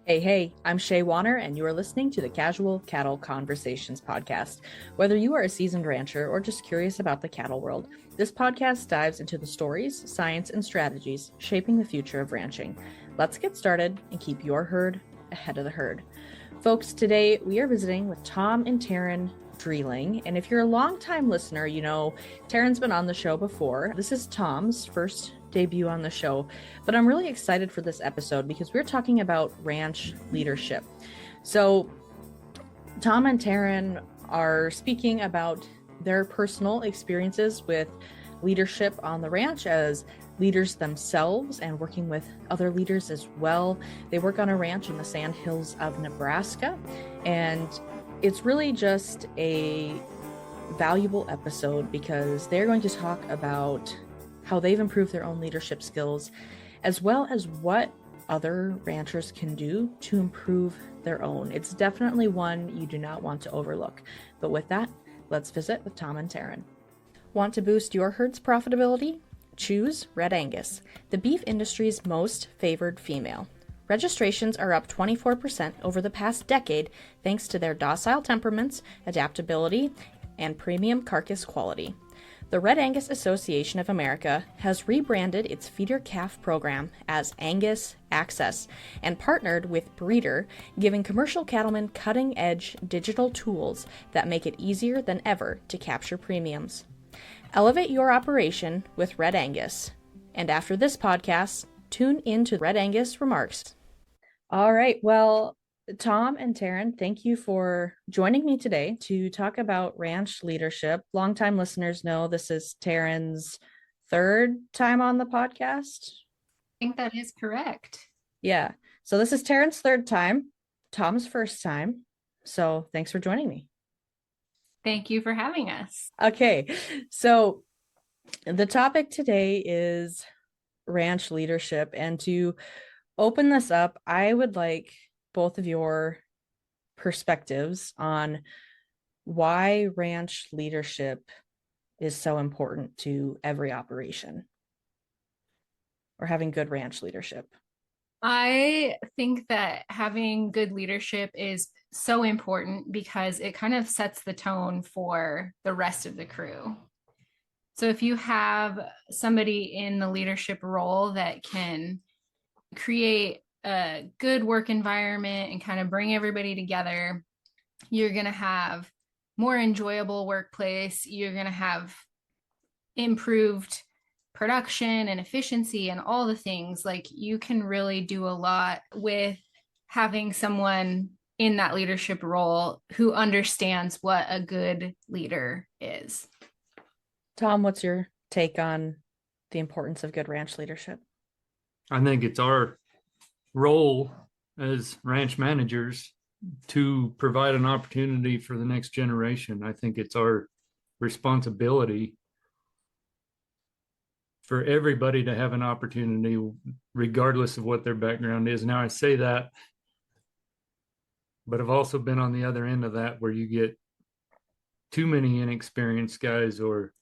Hey, I'm Shaye Warner, and you are listening to the Casual Cattle Conversations podcast. Whether you are a seasoned rancher or just curious about the cattle world, this podcast dives into the stories, science, and strategies shaping the future of ranching. Let's get started and keep your herd ahead of the herd. Folks, today we are visiting with Tom and Terryn Drieling, and if you're a longtime listener, you know Terryn's been on the show before. This is Tom's first debut on the show, but I'm really excited for this episode because we're talking about ranch leadership. So Tom and Terryn are speaking about their personal experiences with leadership on the ranch as leaders themselves and working with other leaders as well. They work on a ranch in the Sandhills of Nebraska, and it's really just a valuable episode because they're going to talk about how they've improved their own leadership skills, as well as what other ranchers can do to improve their own. It's definitely one you do not want to overlook. But with that, let's visit with Tom and Terryn. Want to boost your herd's profitability? Choose Red Angus, the beef industry's most favored female. Registrations are up 24% over the past decade thanks to their docile temperaments, adaptability, and premium carcass quality. The Red Angus Association of America has rebranded its feeder calf program as Angus Access and partnered with Breeder, giving commercial cattlemen cutting-edge digital tools that make it easier than ever to capture premiums. Elevate your operation with Red Angus. And after this podcast, tune in to Red Angus Remarks. All right. Well, Tom and Terryn, thank you for joining me today to talk about ranch leadership. Longtime listeners know this is Terryn's third time on the podcast. I think that is correct. Yeah. So this is Terryn's third time, Tom's first time. So thanks for joining me. Thank you for having us. Okay. So the topic today is ranch leadership. And to open this up, I would like both of your perspectives on why ranch leadership is so important to every operation, or having good ranch leadership. I think that having good leadership is so important because it kind of sets the tone for the rest of the crew. So if you have somebody in the leadership role that can create a good work environment and kind of bring everybody together, you're going to have more enjoyable workplace. You're going to have improved production and efficiency and all the things. Like, you can really do a lot with having someone in that leadership role who understands what a good leader is. Tom, what's your take on the importance of good ranch leadership? I think it's our role as ranch managers to provide an opportunity for the next generation. I think it's our responsibility for everybody to have an opportunity, regardless of what their background is. Now, I say that, but I've also been on the other end of that, where you get too many inexperienced guys or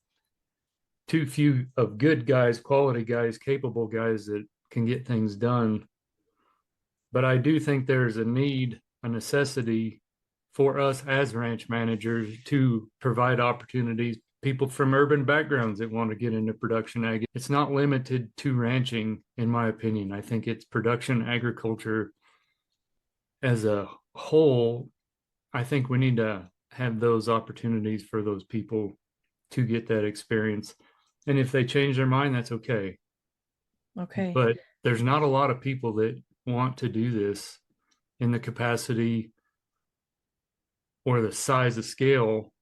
too few of good guys, quality guys, capable guys that can get things done. But I do think there's a need, a necessity for us as ranch managers to provide opportunities. People from urban backgrounds that want to get into production ag. It's not limited to ranching, in my opinion. I think it's production agriculture as a whole. I think we need to have those opportunities for those people to get that experience. And if they change their mind, that's okay. Okay. But there's not a lot of people that want to do this in the capacity or the size of scale,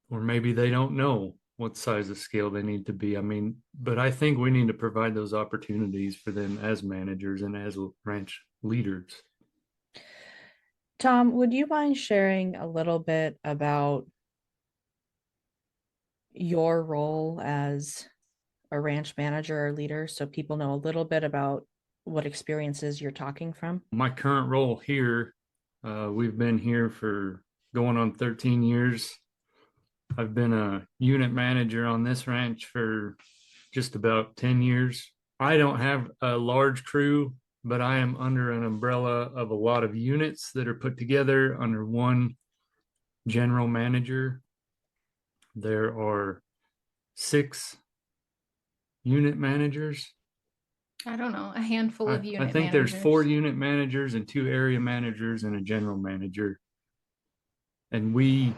or maybe they don't know what size of scale they need to be. I mean, but I think we need to provide those opportunities for them as managers and as ranch leaders. Tom, would you mind sharing a little bit about your role as a ranch manager or leader so people know a little bit about what experiences you're talking from? My current role here, we've been here for going on 13 years. I've been a unit manager on this ranch for just about 10 years. I don't have a large crew, but I am under an umbrella of a lot of units that are put together under one general manager. There are 6 unit managers. I don't know, a handful of unit I think managers. there's 4 unit managers and 2 area managers and a general manager. And we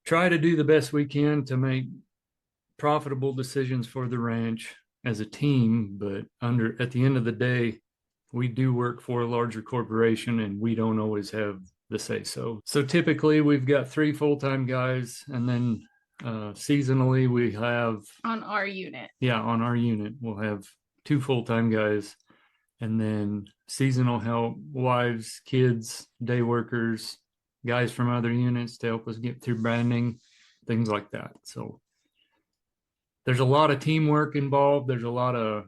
try to do the best we can to make profitable decisions for the ranch as a team, but at the end of the day, we do work for a larger corporation and we don't always have the say so. So typically we've got 3 full-time guys, and then seasonally we have on our unit we'll have 2 full-time guys, and then seasonal help, wives, kids, day workers, guys from other units to help us get through branding, things like that. So there's a lot of teamwork involved. There's a lot of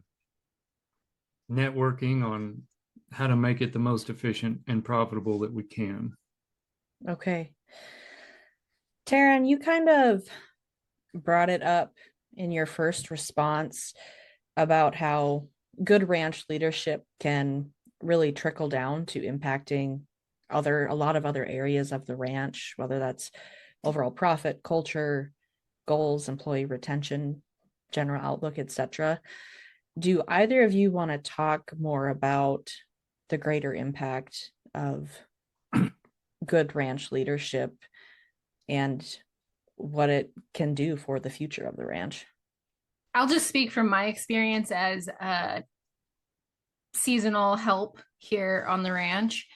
networking on how to make it the most efficient and profitable that we can. Okay. Terryn, you kind of brought it up in your first response about how good ranch leadership can really trickle down to impacting a lot of other areas of the ranch, whether that's overall profit, culture, goals, employee retention, general outlook, etc. Do either of you want to talk more about the greater impact of good ranch leadership and what it can do for the future of the ranch? I'll just speak from my experience as a seasonal help here on the ranch,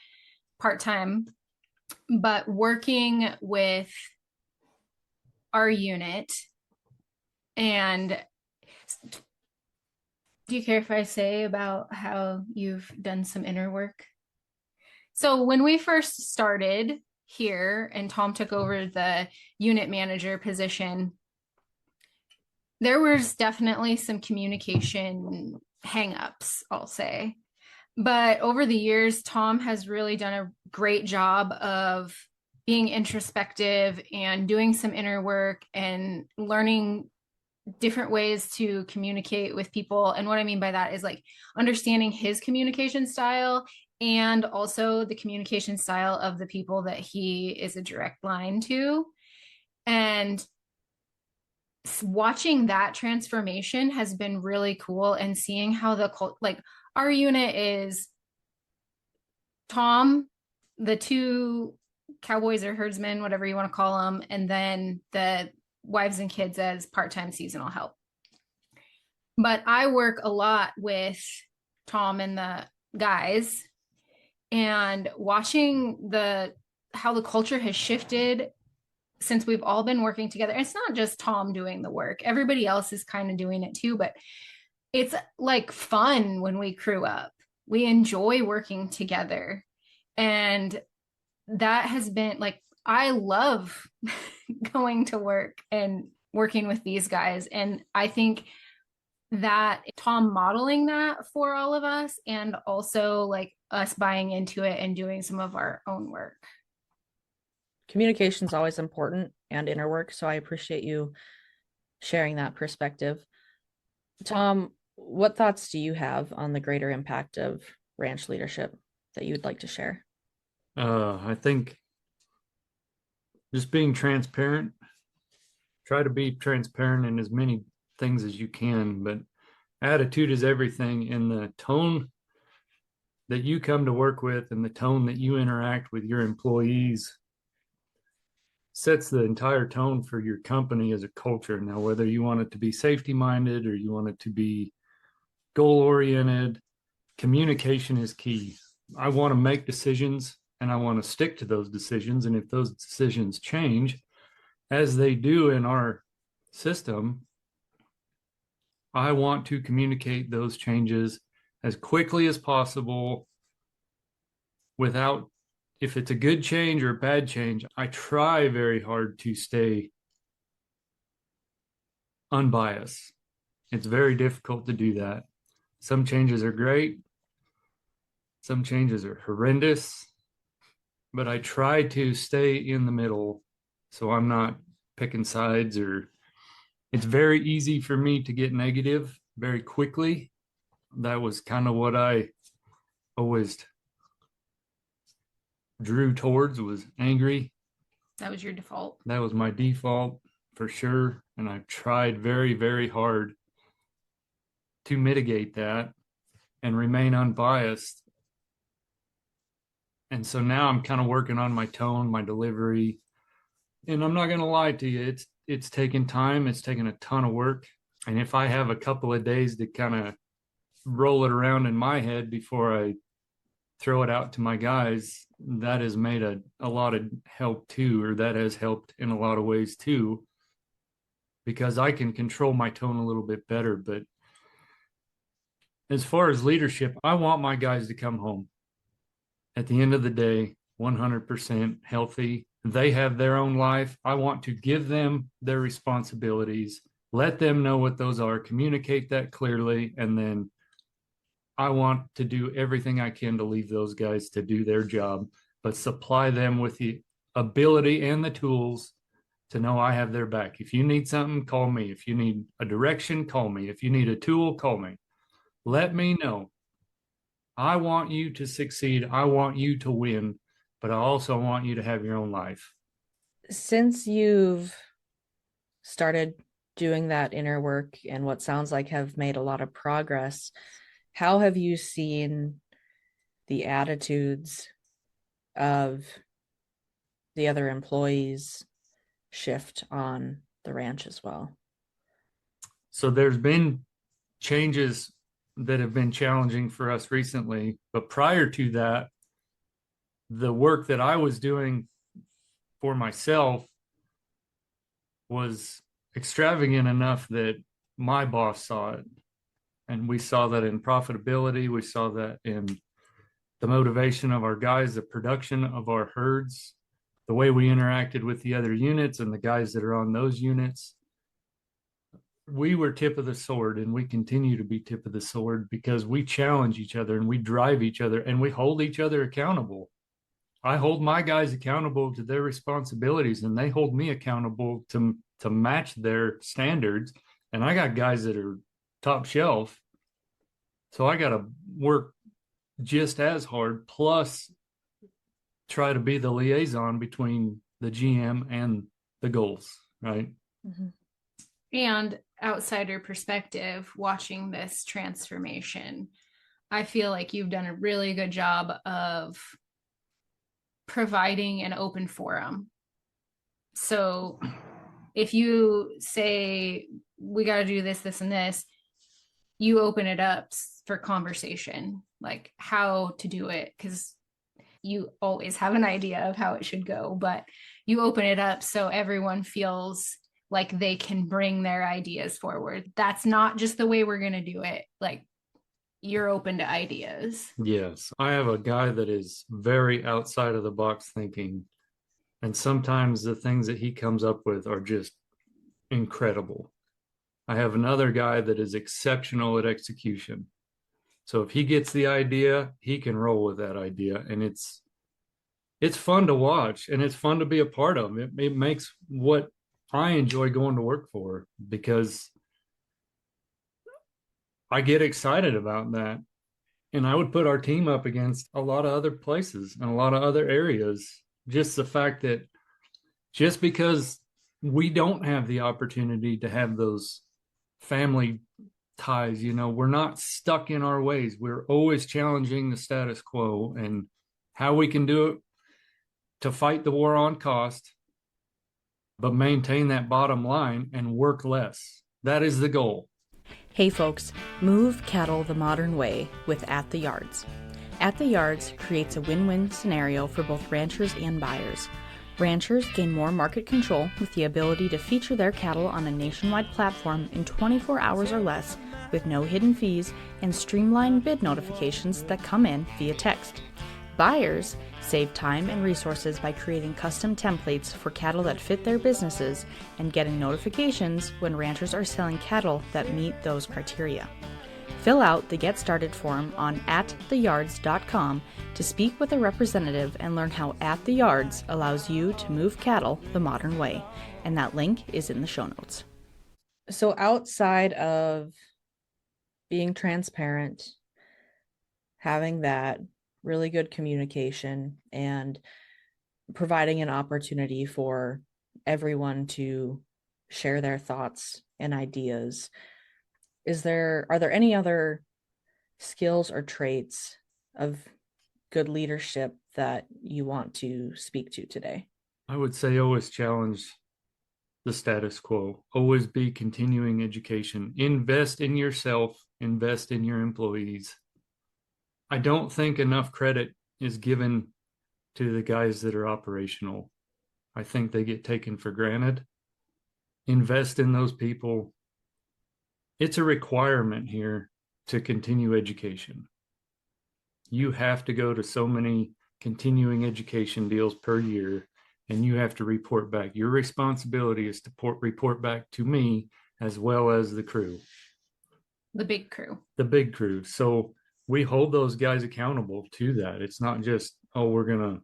part-time, but working with our unit. And do you care if I say about how you've done some inner work? So when we first started here and Tom took over the unit manager position, there was definitely some communication hangups, I'll say. But over the years, Tom has really done a great job of being introspective and doing some inner work and learning different ways to communicate with people. And what I mean by that is like understanding his communication style and also the communication style of the people that he is a direct line to. And watching that transformation has been really cool, and seeing how our unit is Tom, the 2 cowboys or herdsmen, whatever you want to call them, and then the wives and kids as part-time seasonal help. But I work a lot with Tom and the guys, and watching how the culture has shifted since we've all been working together. It's not just Tom doing the work. Everybody else is kind of doing it too, but it's like fun when we crew up. We enjoy working together. And that has been like, I love going to work and working with these guys. And I think that Tom modeling that for all of us, and also like us buying into it and doing some of our own work. Communication is always important, and inner work. So I appreciate you sharing that perspective. Tom, what thoughts do you have on the greater impact of ranch leadership that you'd like to share? I think just being transparent, try to be transparent in as many things as you can, but attitude is everything. And the tone that you come to work with and the tone that you interact with your employees sets the entire tone for your company as a culture. Now, whether you want it to be safety minded or you want it to be goal oriented, communication is key. I want to make decisions and I want to stick to those decisions. And if those decisions change, as they do in our system, I want to communicate those changes as quickly as possible without, if it's a good change or a bad change, I try very hard to stay unbiased. It's very difficult to do that. Some changes are great. Some changes are horrendous, but I try to stay in the middle so I'm not picking sides. Or it's very easy for me to get negative very quickly. That was kind of what I always drew towards, was angry. That was your default. That was my default for sure. And I tried very, very hard to mitigate that and remain unbiased. And so now I'm kind of working on my tone, my delivery. And I'm not going to lie to you, it's taken time. It's taken a ton of work. And if I have a couple of days to kind of roll it around in my head before I throw it out to my guys, that has made a lot of help too, or that has helped in a lot of ways too, because I can control my tone a little bit better. But as far as leadership, I want my guys to come home at the end of the day 100% healthy. They have their own life. I want to give them their responsibilities, let them know what those are, communicate that clearly, and then I want to do everything I can to leave those guys to do their job, but supply them with the ability and the tools to know I have their back. If you need something, call me. If you need a direction, call me. If you need a tool, call me. Let me know. I want you to succeed. I want you to win, but I also want you to have your own life. Since you've started doing that inner work and what sounds like have made a lot of progress, how have you seen the attitudes of the other employees shift on the ranch as well? So there's been changes that have been challenging for us recently, but prior to that, the work that I was doing for myself was extravagant enough that my boss saw it. And we saw that in profitability. We saw that in the motivation of our guys, the production of our herds, the way we interacted with the other units and the guys that are on those units. We were tip of the sword, and we continue to be tip of the sword because we challenge each other and we drive each other and we hold each other accountable. I hold my guys accountable to their responsibilities, and they hold me accountable to match their standards. And I got guys that are top shelf, so I got to work just as hard, plus try to be the liaison between the GM and the goals, right? Mm-hmm. And outsider perspective, watching this transformation, I feel like you've done a really good job of providing an open forum. So if you say, we got to do this, this, and this, you open it up for conversation, like how to do it, because you always have an idea of how it should go, but you open it up so everyone feels like they can bring their ideas forward. That's not just the way we're going to do it. Like, you're open to ideas. Yes. I have a guy that is very outside of the box thinking. And sometimes the things that he comes up with are just incredible. I have another guy that is exceptional at execution. So if he gets the idea, he can roll with that idea. And it's fun to watch, and it's fun to be a part of. It makes what I enjoy going to work for, because I get excited about that. And I would put our team up against a lot of other places and a lot of other areas. Just the fact that just because we don't have the opportunity to have those family ties, we're not stuck in our ways. We're always challenging the status quo and how we can do it to fight the war on cost, but maintain that bottom line and work less. That is the goal. Hey folks, move cattle the modern way with At the Yards. At the Yards creates a win-win scenario for both ranchers and buyers. Ranchers gain more market control with the ability to feature their cattle on a nationwide platform in 24 hours or less with no hidden fees and streamlined bid notifications that come in via text. Buyers save time and resources by creating custom templates for cattle that fit their businesses and getting notifications when ranchers are selling cattle that meet those criteria. Fill out the Get Started form on attheyards.com to speak with a representative and learn how At the Yards allows you to move cattle the modern way. And that link is in the show notes. So outside of being transparent, having that really good communication, and providing an opportunity for everyone to share their thoughts and ideas. Are there any other skills or traits of good leadership that you want to speak to today? I would say always challenge the status quo, always be continuing education, invest in yourself, invest in your employees. I don't think enough credit is given to the guys that are operational. I think they get taken for granted. Invest in those people. It's a requirement here to continue education. You have to go to so many continuing education deals per year, and you have to report back. Your responsibility is to report back to me as well as the crew. The big crew. The big crew. So we hold those guys accountable to that. It's not just, oh, we're going to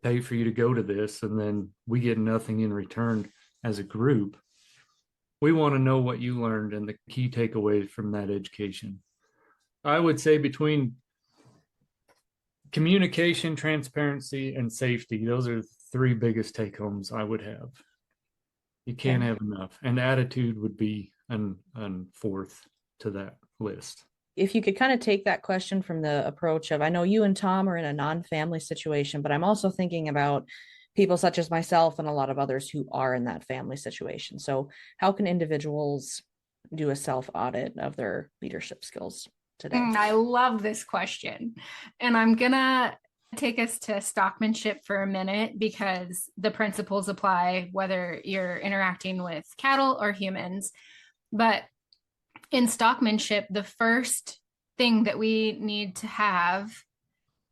pay for you to go to this and then we get nothing in return as a group. We want to know what you learned and the key takeaways from that education. I would say between communication, transparency, and safety, those are the three biggest take homes I would have. You can't have enough. And attitude would be an fourth to that list. If you could kind of take that question from the approach of, I know you and Tom are in a non-family situation, but I'm also thinking about people such as myself and a lot of others who are in that family situation. So how can individuals do a self-audit of their leadership skills today? I love this question. And I'm going to take us to stockmanship for a minute because the principles apply whether you're interacting with cattle or humans. But in stockmanship, the first thing that we need to have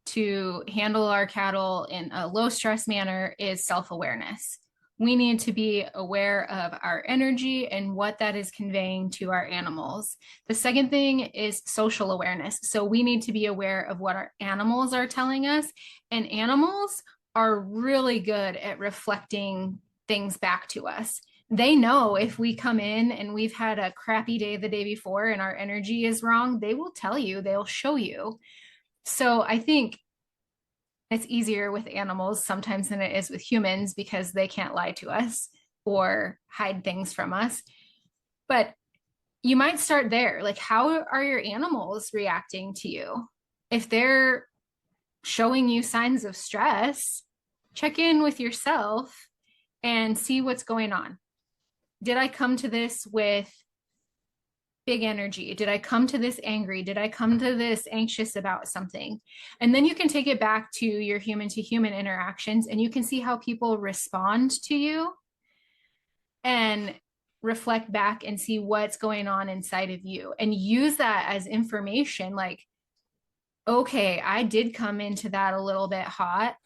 to handle our cattle in a low stress manner is self-awareness. We need to be aware of our energy and what that is conveying to our animals. The second thing is social awareness. So we need to be aware of what our animals are telling us, and animals are really good at reflecting things back to us. They know if we come in and we've had a crappy day the day before and our energy is wrong, they will tell you, they'll show you. So I think it's easier with animals sometimes than it is with humans because they can't lie to us or hide things from us. But you might start there. Like, how are your animals reacting to you? If they're showing you signs of stress, check in with yourself and see what's going on. Did I come to this with big energy? Did I come to this angry? Did I come to this anxious about something? And then you can take it back to your human to human interactions and you can see how people respond to you and reflect back and see what's going on inside of you and use that as information. Like, okay, I did come into that a little bit hot.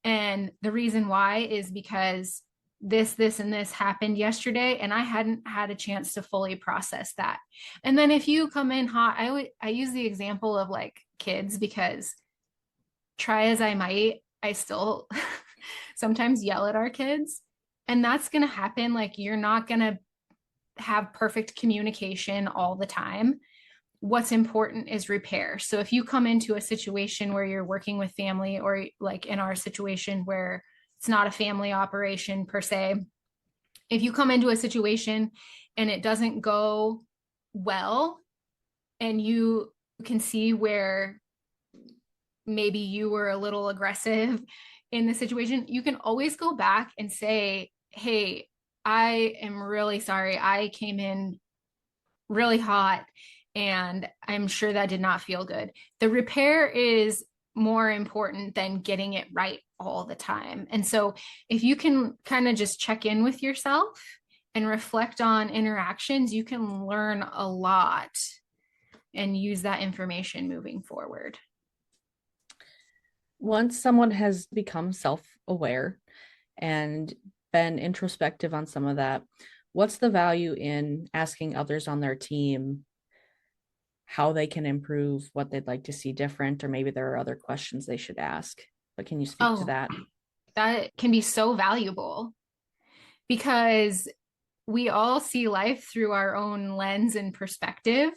And the reason why is because this, and this happened yesterday, and I hadn't had a chance to fully process that. And then if you come in hot, I use the example of like kids because try as I might, I still sometimes yell at our kids. And that's going to happen. Like, you're not going to have perfect communication all the time. What's important is repair. So if you come into a situation where you're working with family, or like in our situation where it's not a family operation per se, if you come into a situation and it doesn't go well and you can see where maybe you were a little aggressive in the situation, you can always go back and say, hey, I am really sorry. I came in really hot and I'm sure that did not feel good. The repair is more important than getting it right all the time. And so if you can kind of just check in with yourself and reflect on interactions, you can learn a lot and use that information moving forward. Once someone has become self-aware and been introspective on some of that, what's the value in asking others on their team how they can improve, what they'd like to see different, or maybe there are other questions they should ask? But can you speak to that? That can be so valuable because we all see life through our own lens and perspective.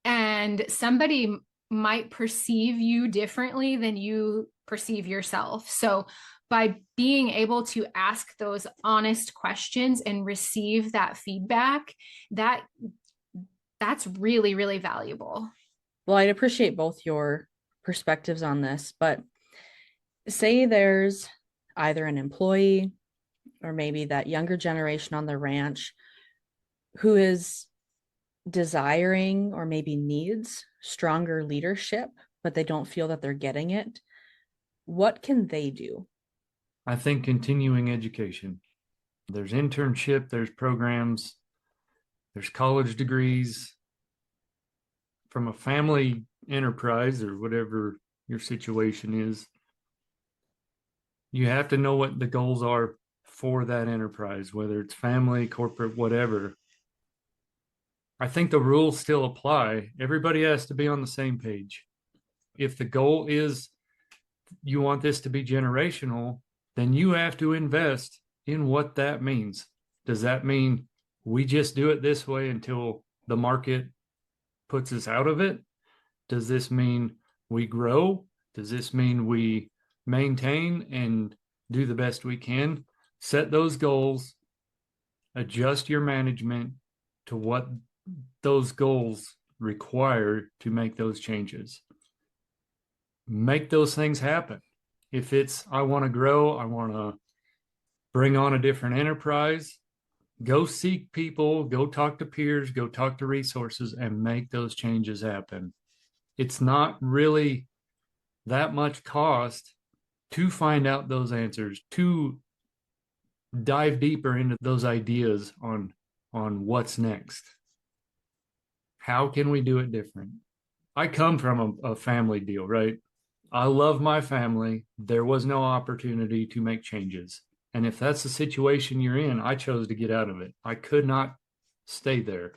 and somebody might perceive you differently than you perceive yourself. So by being able to ask those honest questions and receive that feedback, that's really, really valuable. Well, I'd appreciate both your perspectives on this, but say there's either an employee or maybe that younger generation on the ranch who is desiring or maybe needs stronger leadership, but they don't feel that they're getting it. What can they do? I think continuing education. There's internship, there's programs, there's college degrees. From a family enterprise or whatever your situation is, you have to know what the goals are for that enterprise, whether it's family, corporate, whatever. I think the rules still apply. Everybody has to be on the same page. If the goal is you want this to be generational, then you have to invest in what that means. Does that mean we just do it this way until the market puts us out of it? Does this mean we grow? Does this mean we maintain and do the best we can? Set those goals, adjust your management to what those goals require to make those changes. Make those things happen. If it's, I want to grow, I want to bring on a different enterprise, go seek people, go talk to peers, go talk to resources, and make those changes happen. It's not really that much cost to find out those answers, to dive deeper into those ideas on what's next. How can we do it different? I come from a family deal, right? I love my family. There was no opportunity to make changes. And if that's the situation you're in, I chose to get out of it. I could not stay there.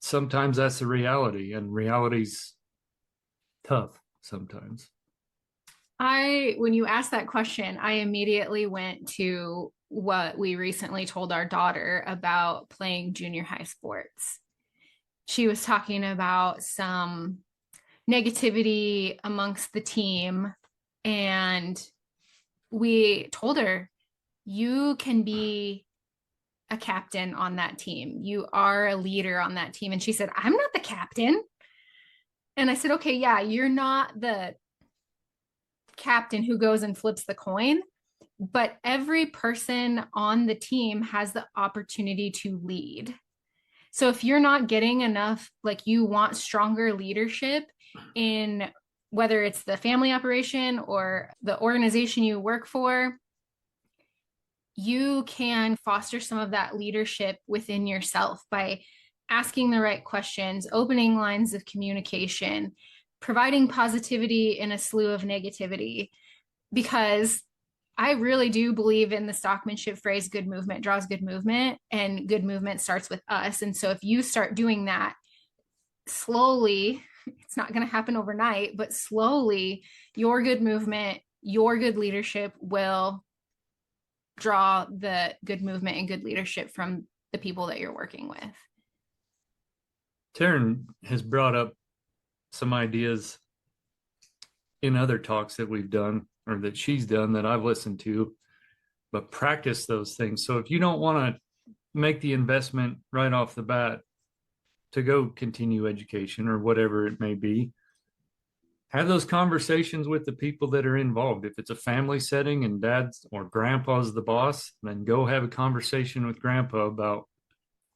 Sometimes that's the reality, and reality's tough sometimes. When you asked that question, I immediately went to what we recently told our daughter about playing junior high sports. She was talking about some negativity amongst the team, and we told her, you can be a captain on that team. You are a leader on that team. And she said, I'm not the captain. And I said, okay, yeah, you're not the captain who goes and flips the coin, but every person on the team has the opportunity to lead. So if you're not getting enough, like you want stronger leadership in whether it's the family operation or the organization you work for, you can foster some of that leadership within yourself by asking the right questions, opening lines of communication, providing positivity in a slew of negativity. Because I really do believe in the stockmanship phrase, good movement draws good movement, and good movement starts with us. And so if you start doing that slowly, it's not going to happen overnight, but slowly, your good movement, your good leadership will draw the good movement and good leadership from the people that you're working with. Terryn has brought up some ideas in other talks that we've done or that she's done that I've listened to, but practice those things. So if you don't want to make the investment right off the bat to go continue education or whatever it may be, have those conversations with the people that are involved. If it's a family setting and dad's or grandpa's the boss, then go have a conversation with grandpa about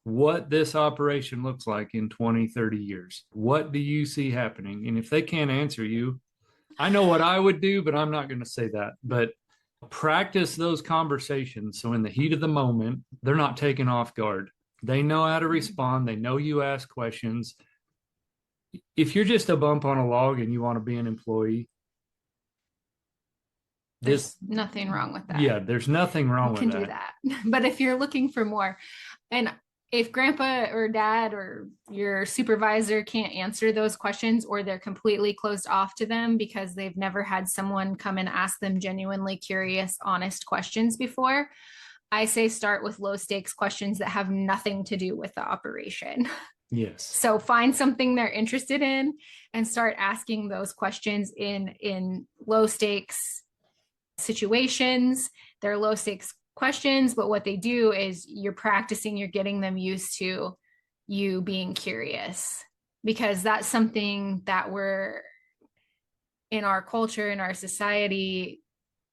what this operation looks like in 20, 30 years. What do you see happening? And if they can't answer you, I know what I would do, but I'm not going to say that. But practice those conversations. So in the heat of the moment, they're not taken off guard. They know how to respond. They know you ask questions. If you're just a bump on a log and you want to be an employee, there's nothing wrong with that. Yeah, there's nothing wrong with that. You can do that. But if you're looking for more, and if grandpa or dad or your supervisor can't answer those questions, or they're completely closed off to them because they've never had someone come and ask them genuinely curious, honest questions before, I say start with low stakes questions that have nothing to do with the operation. Yes. So find something they're interested in and start asking those questions in low stakes situations. They're low stakes questions, but what they do is you're practicing, you're getting them used to you being curious, because that's something that we're in our culture, in our society.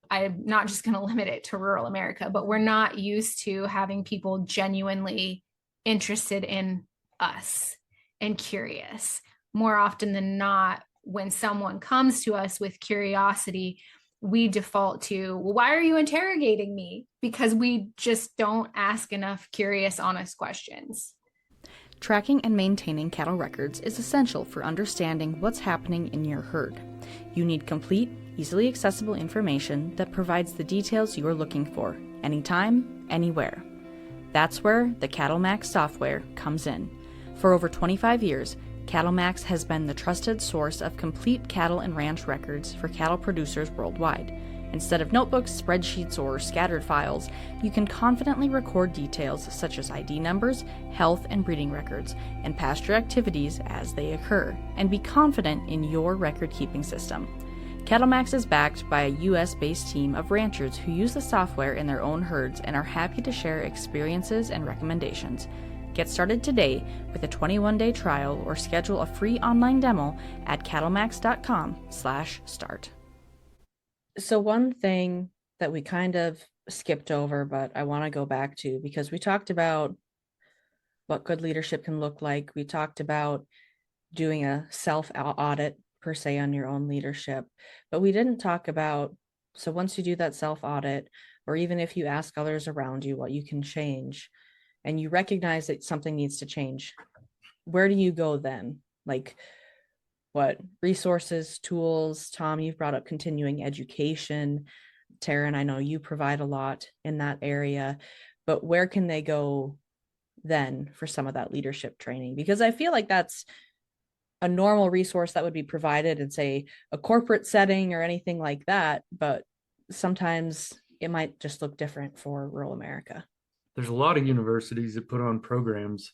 I'm not just going to limit it to rural America, but we're not used to having people genuinely interested in us and curious. More often than not, when someone comes to us with curiosity, we default to, well, why are you interrogating me? Because we just don't ask enough curious, honest questions. Tracking and maintaining cattle records is essential for understanding what's happening in your herd. You need complete, easily accessible information that provides the details you are looking for, anytime, anywhere. That's where the CattleMax software comes in. For over 25 years, CattleMax has been the trusted source of complete cattle and ranch records for cattle producers worldwide. Instead of notebooks, spreadsheets, or scattered files, you can confidently record details such as ID numbers, health and breeding records, and pasture activities as they occur, and be confident in your record-keeping system. CattleMax is backed by a US-based team of ranchers who use the software in their own herds and are happy to share experiences and recommendations. Get started today with a 21-day trial or schedule a free online demo at cattlemax.com/start. So one thing that we kind of skipped over, but I want to go back to, because we talked about what good leadership can look like. We talked about doing a self-audit per se on your own leadership, but we didn't talk about, so once you do that self-audit, or even if you ask others around you what you can change, and you recognize that something needs to change, where do you go then? Like, what resources, tools? Tom, you've brought up continuing education. Terryn, I know you provide a lot in that area, but where can they go then for some of that leadership training? Because I feel like that's a normal resource that would be provided in, say, a corporate setting or anything like that, but sometimes it might just look different for rural America. There's a lot of universities that put on programs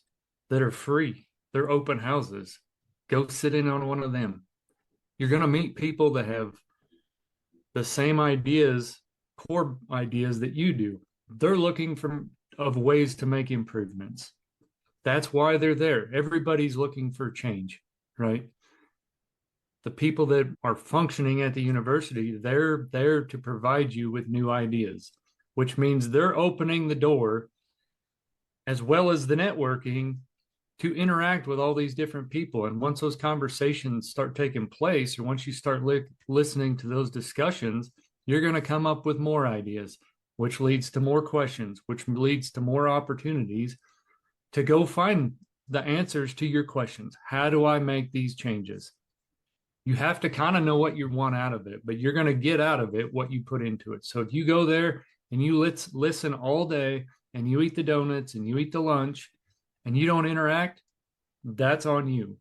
that are free. They're open houses. Go sit in on one of them. You're going to meet people that have the same ideas, core ideas that you do. They're looking for ways to make improvements. That's why they're there. Everybody's looking for change, right? The people that are functioning at the university, they're there to provide you with new ideas, which means they're opening the door as well as the networking to interact with all these different people. And once those conversations start taking place, or once you start listening to those discussions, you're going to come up with more ideas, which leads to more questions, which leads to more opportunities to go find the answers to your questions. How do I make these changes? You have to kind of know what you want out of it, but you're going to get out of it what you put into it. So if you go there and you listen all day and you eat the donuts and you eat the lunch and you don't interact, that's on you.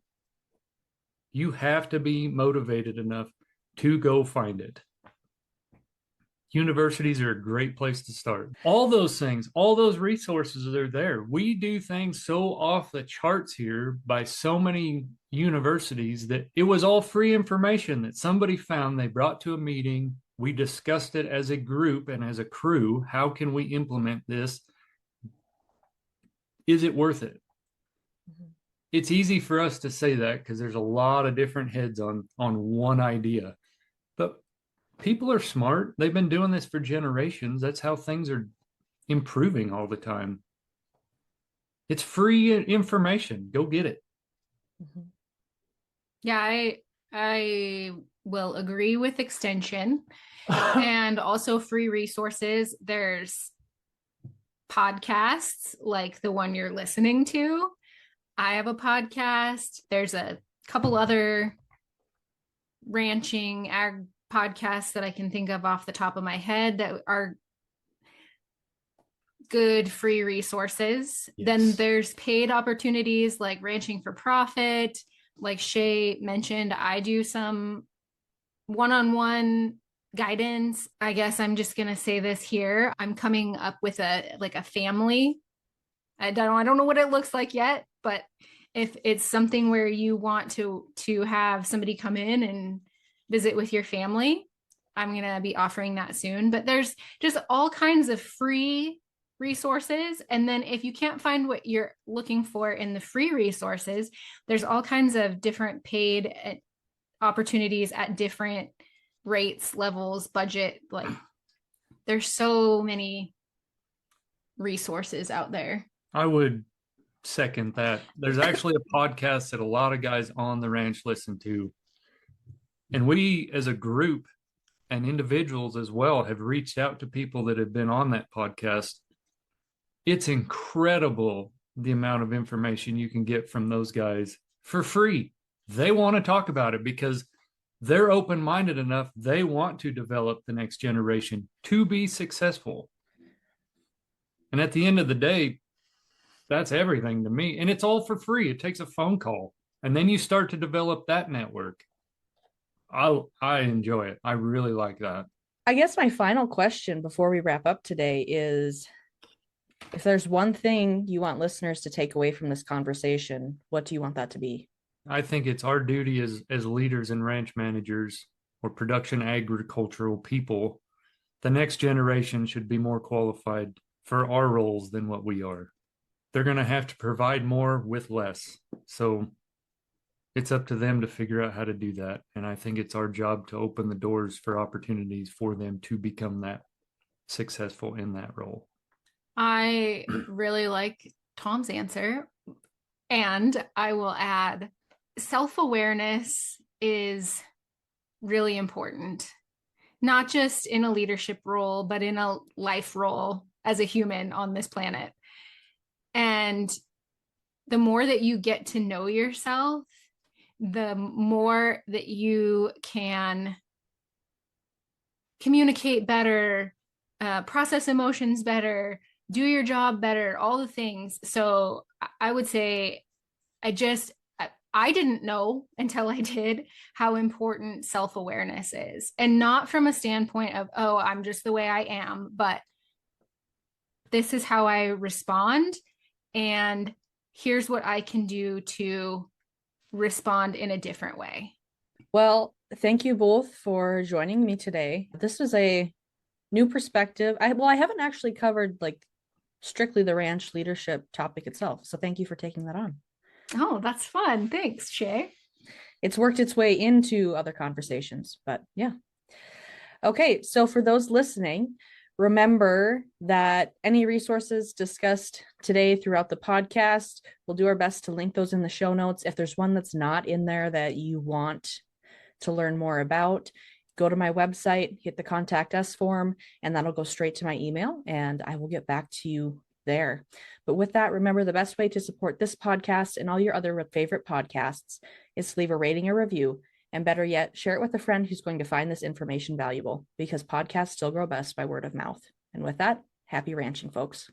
You have to be motivated enough to go find it. Universities are a great place to start. All those things, all those resources are there. We do things so off the charts here by so many universities that it was all free information that somebody found, they brought to a meeting. We discussed it as a group and as a crew. How can we implement this? Is it worth it? Mm-hmm. It's easy for us to say that because there's a lot of different heads on one idea. But people are smart. They've been doing this for generations. That's how things are improving all the time. It's free information. Go get it. Mm-hmm. Yeah, I will agree with extension and also free resources. There's podcasts like the one you're listening to. I have a podcast. There's a couple other ranching ag podcasts that I can think of off the top of my head that are good free resources. Yes. Then there's paid opportunities like Ranching for Profit. Like Shaye mentioned, I do some one-on-one guidance. I guess I'm just going to say this here. I'm coming up with a family. I don't know what it looks like yet, but If it's something where you want to have somebody come in and visit with your family, I'm going to be offering that soon. But there's just all kinds of free resources. And then if you can't find what you're looking for in the free resources, there's all kinds of different paid opportunities at different rates, levels, budget. Like there's so many resources out there. I would second that. There's actually a podcast that a lot of guys on the ranch listen to. And we as a group and individuals as well have reached out to people that have been on that podcast. It's incredible the amount of information you can get from those guys for free. They want to talk about it because they're open-minded enough. They want to develop the next generation to be successful. And at the end of the day, that's everything to me. And it's all for free. It takes a phone call. And then you start to develop that network. I enjoy it. I really like that. I guess my final question before we wrap up today is, if there's one thing you want listeners to take away from this conversation, what do you want that to be? I think it's our duty as leaders and ranch managers or production agricultural people. The next generation should be more qualified for our roles than what we are. They're going to have to provide more with less. So it's up to them to figure out how to do that. And I think it's our job to open the doors for opportunities for them to become that successful in that role. I really like Tom's answer. And I will add, self-awareness is really important, not just in a leadership role, but in a life role as a human on this planet. And the more that you get to know yourself, the more that you can communicate better, process emotions better, do your job better, all the things. So I would say I didn't know until I did how important self-awareness is. And not from a standpoint of, oh, I'm just the way I am, but this is how I respond. And here's what I can do to respond in a different way. Well, thank you both for joining me today. This was a new perspective. I haven't actually covered like strictly the ranch leadership topic itself. So thank you for taking that on. Oh, that's fun. Thanks, Shaye. It's worked its way into other conversations, but yeah. Okay, so for those listening, remember that any resources discussed today throughout the podcast, we'll do our best to link those in the show notes. If there's one that's not in there that you want to learn more about, go to my website, hit the contact us form, and that'll go straight to my email, and I will get back to you there. But with that, remember the best way to support this podcast and all your other favorite podcasts is to leave a rating or review. And better yet, share it with a friend who's going to find this information valuable, because podcasts still grow best by word of mouth. And with that, happy ranching, folks.